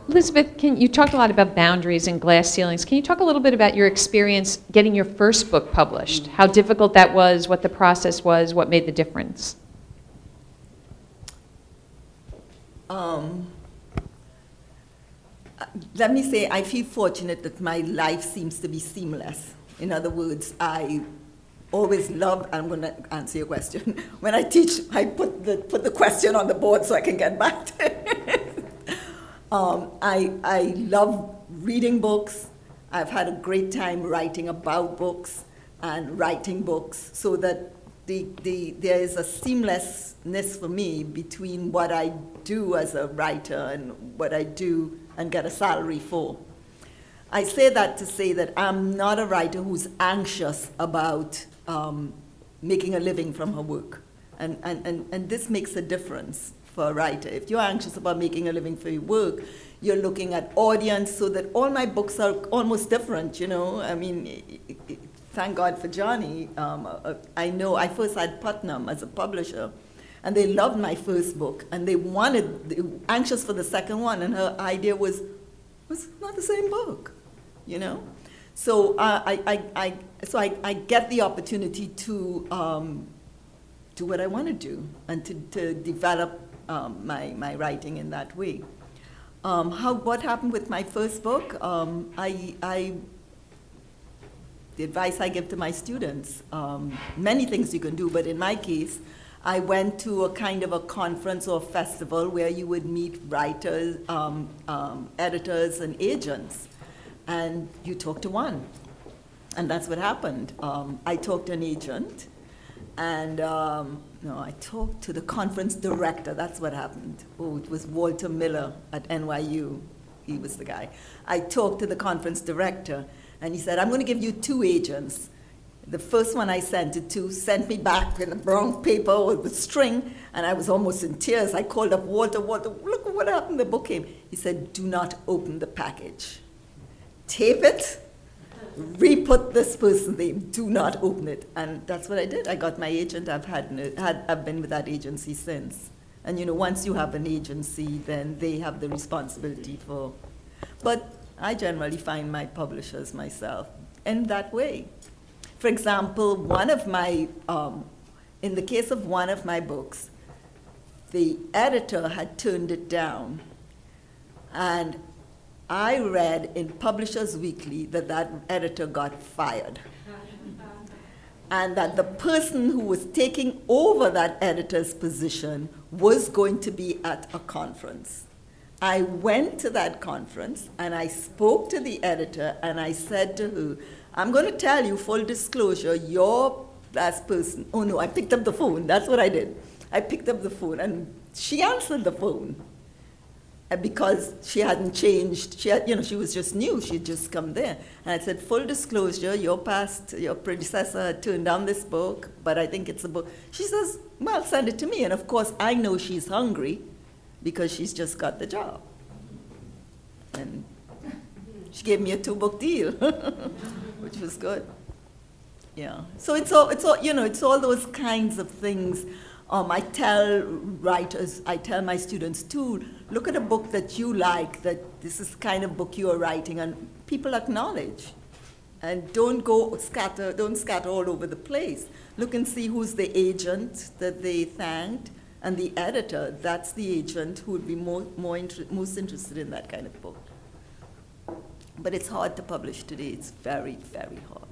Elizabeth, you talked a lot about boundaries and glass ceilings. Can you talk a little bit about your experience getting your first book published? How difficult that was, what the process was, what made the difference? Let me say, I feel fortunate that my life seems to be seamless. In other words, I always love, I'm going to answer your question. When I teach, I put the question on the board so I can get back to it. I love reading books. I've had a great time writing about books and writing books, so that there is a seamlessness for me between what I do as a writer and what I do and get a salary for. I say that to say that I'm not a writer who's anxious about making a living from her work. And this makes a difference for a writer. If you're anxious about making a living for your work, you're looking at audience, so that all my books are almost different, you know. I mean, thank God for Johnny. I know I first had Putnam as a publisher, and they loved my first book, and they were anxious for the second one, and her idea was not the same book, you know. So I get the opportunity to do what I want to do and to develop my writing in that way. What happened with my first book? The advice I give to my students, many things you can do, but in my case, I went to a kind of a conference or a festival where you would meet writers, editors, and agents, and you talk to one. And that's what happened. I talked to an agent, and no, I talked to the conference director. That's what happened. Oh, it was Walter Miller at NYU. He was the guy. I talked to the conference director, and he said, I'm going to give you 2 agents. The first one I sent it to sent me back in a brown paper with string, and I was almost in tears. I called up Walter, look what happened, the book came. He said, do not open the package. Tape it, re-put this person's name, do not open it. And that's what I did. I got my agent. I've been with that agency since. And you know, once you have an agency, then they have the responsibility for, but I generally find my publishers myself in that way. For example, in the case of one of my books, the editor had turned it down, and I read in Publishers Weekly that editor got fired, and that the person who was taking over that editor's position was going to be at a conference. I went to that conference, and I spoke to the editor, and I said to her, I'm going to tell you, full disclosure, your last person, oh no, I picked up the phone. That's what I did. I picked up the phone, and she answered the phone. Because she hadn't changed, she was just new, she had just come there. And I said, full disclosure, your predecessor had turned down this book, but I think it's a book. She says, well, send it to me. And of course, I know she's hungry because she's just got the job. And she gave me a 2-book deal, which was good. Yeah. So it's all those kinds of things. I tell writers, I tell my students too, look at a book that you like, that this is the kind of book you are writing, and people acknowledge. And don't scatter all over the place. Look and see who's the agent that they thanked, and the editor. That's the agent who would be most interested in that kind of book. But it's hard to publish today. It's very, very hard.